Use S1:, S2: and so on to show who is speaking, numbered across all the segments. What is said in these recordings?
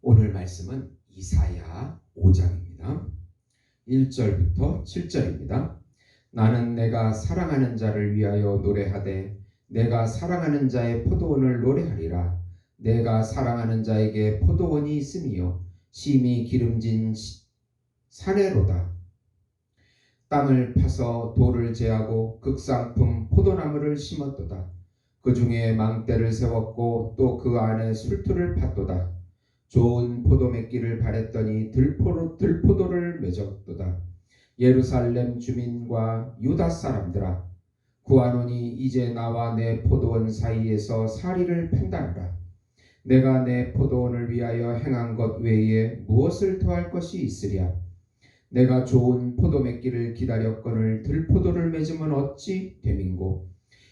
S1: 오늘 말씀은 이사야 5장입니다. 1절부터 7절입니다. 나는 내가 사랑하는 자를 위하여 노래하되 내가 사랑하는 자의 포도원을 노래하리라. 내가 사랑하는 자에게 포도원이 있으며 심히 기름진 사내로다. 땅을 파서 돌을 제하고 극상품 포도나무를 심었도다. 그 중에 망대를 세웠고 또 그 안에 술틀을 팠도다. 좋은 포도맺기를 바랬더니 들포도를 맺었도다. 예루살렘 주민과 유다 사람들아, 구하노니 이제 나와 내 포도원 사이에서 사리를 판단하라. 내가 내 포도원을 위하여 행한 것 외에 무엇을 더할 것이 있으랴. 내가 좋은 포도맺기를 기다렸거늘 들포도를 맺으면 어찌 됨인고.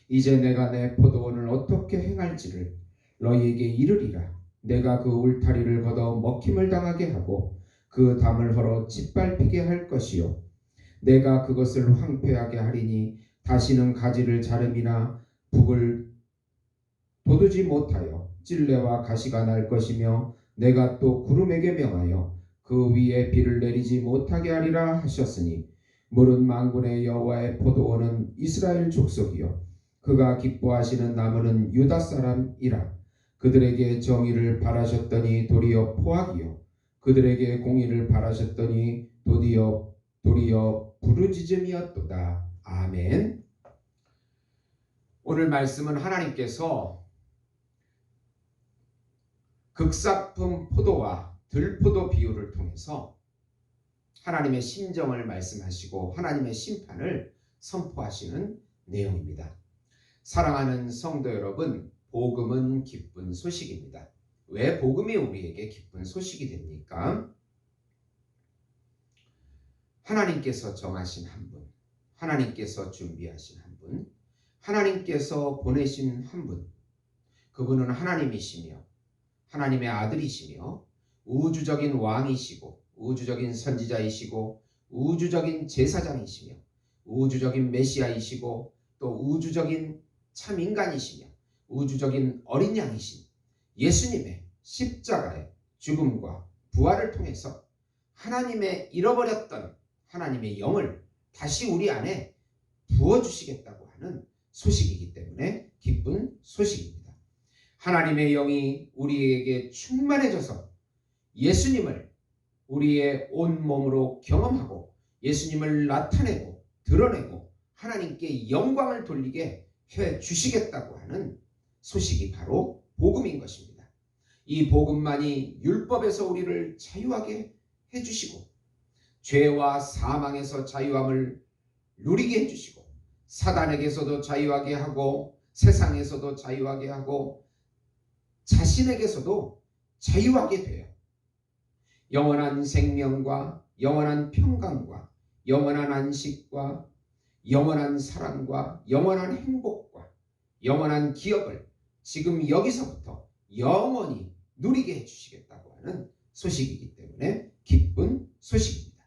S1: 이제 내가 내 포도원을 어떻게 행할지를 너희에게 이르리라. 내가 그 울타리를 걷어 먹힘을 당하게 하고 그 담을 헐어 짓밟히게 할 것이요. 내가 그것을 황폐하게 하리니 다시는 가지를 자름이나 북을 돋우지 못하여 찔레와 가시가 날 것이며 내가 또 구름에게 명하여 그 위에 비를 내리지 못하게 하리라 하셨으니 물은 만군의 여호와의 포도원은 이스라엘 족속이요 그가 기뻐하시는 나무는 유다 사람이라. 그들에게 정의를 바라셨더니 도리어 포악이요 그들에게 공의를 바라셨더니 도리어 부르짖음이었도다. 아멘. 오늘 말씀은 하나님께서 극사품 포도와 들포도 비유를 통해서 하나님의 심정을 말씀하시고 하나님의 심판을 선포하시는 내용입니다. 사랑하는 성도 여러분, 복음은 기쁜 소식입니다. 왜 복음이 우리에게 기쁜 소식이 됩니까? 하나님께서 정하신 한 분, 하나님께서 준비하신 한 분, 하나님께서 보내신 한 분, 그분은 하나님이시며 하나님의 아들이시며 우주적인 왕이시고 우주적인 선지자이시고 우주적인 제사장이시며 우주적인 메시아이시고 또 우주적인 참인간이시며 우주적인 어린 양이신 예수님의 십자가의 죽음과 부활을 통해서 하나님의 잃어버렸던 하나님의 영을 다시 우리 안에 부어주시겠다고 하는 소식이기 때문에 기쁜 소식입니다. 하나님의 영이 우리에게 충만해져서 예수님을 우리의 온 몸으로 경험하고 예수님을 나타내고 드러내고 하나님께 영광을 돌리게 해주시겠다고 하는 소식이 바로 복음인 것입니다. 이 복음만이 율법에서 우리를 자유하게 해주시고 죄와 사망에서 자유함을 누리게 해주시고 사단에게서도 자유하게 하고 세상에서도 자유하게 하고 자신에게서도 자유하게 돼요. 영원한 생명과 영원한 평강과 영원한 안식과 영원한 사랑과 영원한 행복과 영원한 기업을 지금 여기서부터 영원히 누리게 해주시겠다고 하는 소식이기 때문에 기쁜 소식입니다.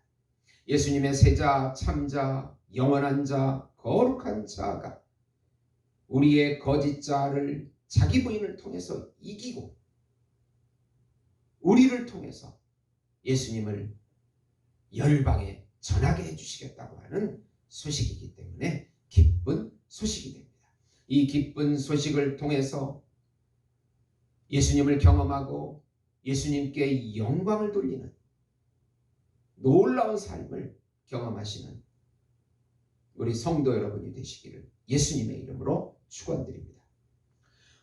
S1: 예수님의 세자, 참자, 영원한 자, 거룩한 자가 우리의 거짓 자를 자기 부인을 통해서 이기고 우리를 통해서 예수님을 열방에 전하게 해주시겠다고 하는 소식이기 때문에 기쁜 소식이 됩니다. 이 기쁜 소식을 통해서 예수님을 경험하고 예수님께 영광을 돌리는 놀라운 삶을 경험하시는 우리 성도 여러분이 되시기를 예수님의 이름으로 축원드립니다.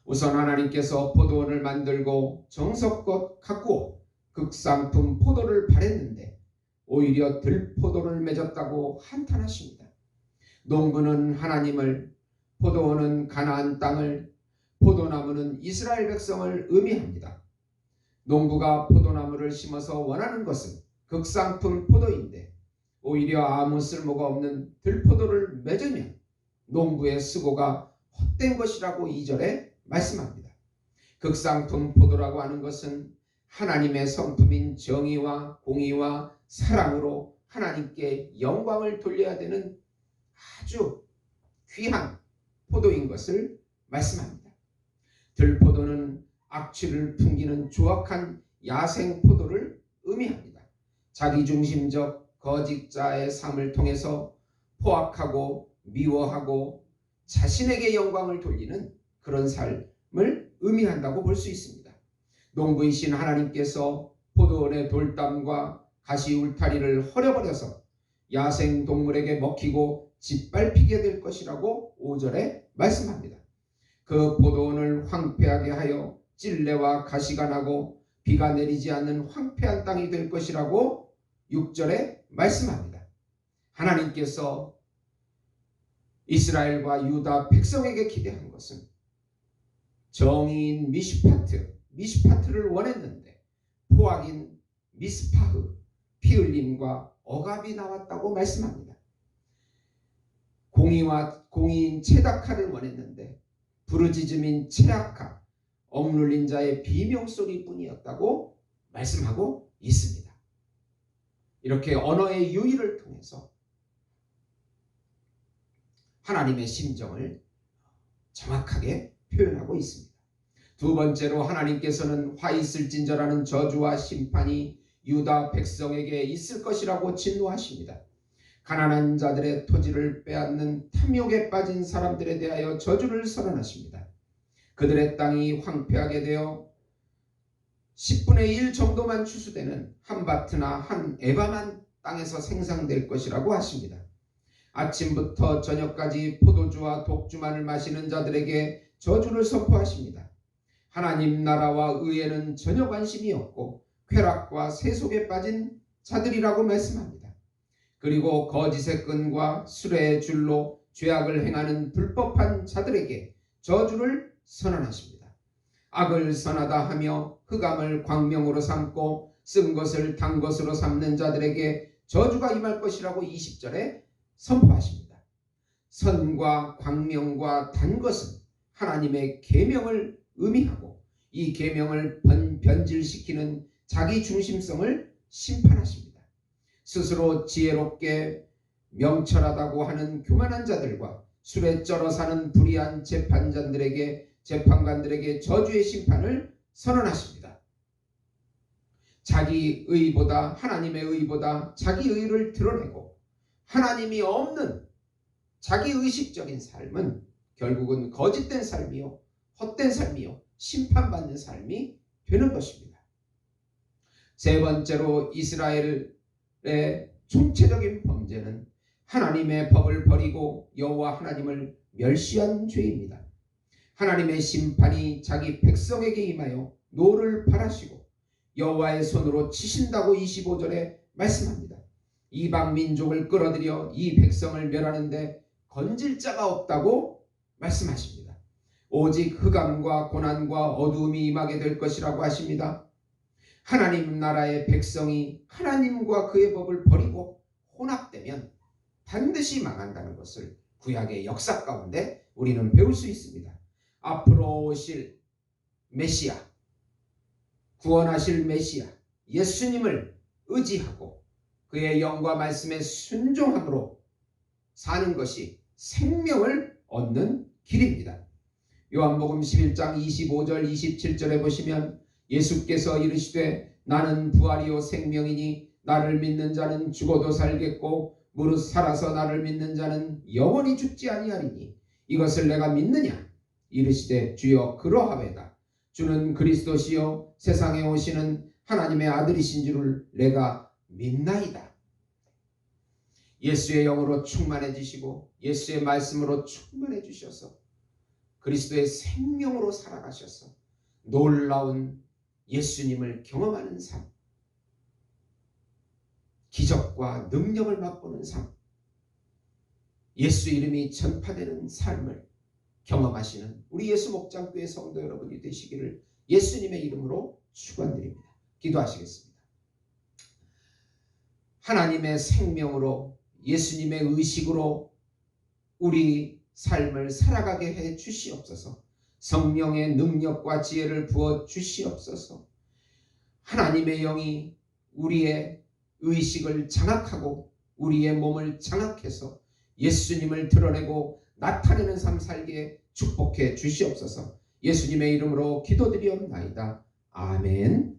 S1: 우선 하나님께서 포도원을 만들고 정성껏 가꾸어 극상품 포도를 바랬는데 오히려 들포도를 맺었다고 한탄하십니다. 농부는 하나님을, 포도원은 가나안 땅을, 포도나무는 이스라엘 백성을 의미합니다. 농부가 포도나무를 심어서 원하는 것은 극상품 포도인데 오히려 아무 쓸모가 없는 들포도를 맺으면 농부의 수고가 헛된 것이라고 2절에 말씀합니다. 극상품 포도라고 하는 것은 하나님의 성품인 정의와 공의와 사랑으로 하나님께 영광을 돌려야 되는 아주 귀한 포도인 것을 말씀합니다. 들포도는 악취를 풍기는 조악한 야생 포도를 의미합니다. 자기중심적 거짓자의 삶을 통해서 포악하고 미워하고 자신에게 영광을 돌리는 그런 삶을 의미한다고 볼 수 있습니다. 농부이신 하나님께서 포도원의 돌담과 가시 울타리를 헐어버려서 야생 동물에게 먹히고 짓밟히게 될 것이라고 5절에 말씀합니다. 그 포도원을 황폐하게 하여 찔레와 가시가 나고 비가 내리지 않는 황폐한 땅이 될 것이라고 6절에 말씀합니다. 하나님께서 이스라엘과 유다 백성에게 기대한 것은 정의인 미시파트를 원했는데 포악인 미스파흐, 피 흘림과 억압이 나왔다고 말씀합니다. 공의인 체다카를 원했는데 부르짖음인 체라카, 억눌린 자의 비명소리뿐이었다고 말씀하고 있습니다. 이렇게 언어의 유의를 통해서 하나님의 심정을 정확하게 표현하고 있습니다. 두 번째로 하나님께서는 화 있을진저라는 저주와 심판이 유다 백성에게 있을 것이라고 진노하십니다. 가난한 자들의 토지를 빼앗는 탐욕에 빠진 사람들에 대하여 저주를 선언하십니다. 그들의 땅이 황폐하게 되어 10분의 1 정도만 추수되는 한 바트나 한 에바만 땅에서 생산될 것이라고 하십니다. 아침부터 저녁까지 포도주와 독주만을 마시는 자들에게 저주를 선포하십니다. 하나님 나라와 의에는 전혀 관심이 없고 쾌락과 세속에 빠진 자들이라고 말씀합니다. 그리고 거짓의 끈과 수레의 줄로 죄악을 행하는 불법한 자들에게 저주를 선언하십니다. 악을 선하다 하며 흑암을 광명으로 삼고 쓴 것을 단 것으로 삼는 자들에게 저주가 임할 것이라고 20절에 선포하십니다. 선과 광명과 단 것은 하나님의 계명을 의미하고 이 계명을 변질시키는 자기 중심성을 심판하십니다. 스스로 지혜롭게 명철하다고 하는 교만한 자들과 술에 쩔어 사는 불의한 재판관들에게 저주의 심판을 선언하십니다. 자기 의보다 하나님의 의보다 자기 의를 드러내고 하나님이 없는 자기 의식적인 삶은 결국은 거짓된 삶이요, 헛된 삶이요, 심판받는 삶이 되는 것입니다. 세 번째로 이스라엘의 총체적인 범죄는 하나님의 법을 버리고 여호와 하나님을 멸시한 죄입니다. 하나님의 심판이 자기 백성에게 임하여 노를 발하시고 여호와의 손으로 치신다고 25절에 말씀합니다. 이방 민족을 끌어들여 이 백성을 멸하는데 건질 자가 없다고 말씀하십니다. 오직 흑암과 고난과 어두움이 임하게 될 것이라고 하십니다. 하나님 나라의 백성이 하나님과 그의 법을 버리고 혼합되면 반드시 망한다는 것을 구약의 역사 가운데 우리는 배울 수 있습니다. 앞으로 오실 메시아, 구원하실 메시아 예수님을 의지하고 그의 영과 말씀에 순종함으로 사는 것이 생명을 얻는 길입니다. 요한복음 11장 25절 27절에 보시면 예수께서 이르시되 나는 부활이요 생명이니 나를 믿는 자는 죽어도 살겠고 무릇 살아서 나를 믿는 자는 영원히 죽지 아니하리니 이것을 내가 믿느냐? 이르시되 주여 그러하외다. 주는 그리스도시요 세상에 오시는 하나님의 아들이신 줄을 내가 믿나이다. 예수의 영으로 충만해지시고 예수의 말씀으로 충만해지셔서 그리스도의 생명으로 살아가셔서 놀라운 예수님을 경험하는 삶, 기적과 능력을 맛보는 삶, 예수 이름이 전파되는 삶을 경험하시는 우리 예수 목장교회 성도 여러분이 되시기를 예수님의 이름으로 축원드립니다. 기도하시겠습니다. 하나님의 생명으로 예수님의 의식으로 우리 삶을 살아가게 해 주시옵소서. 성령의 능력과 지혜를 부어 주시옵소서. 하나님의 영이 우리의 의식을 장악하고 우리의 몸을 장악해서 예수님을 드러내고 나타내는 삶 살게 축복해 주시옵소서. 예수님의 이름으로 기도드리옵나이다. 아멘.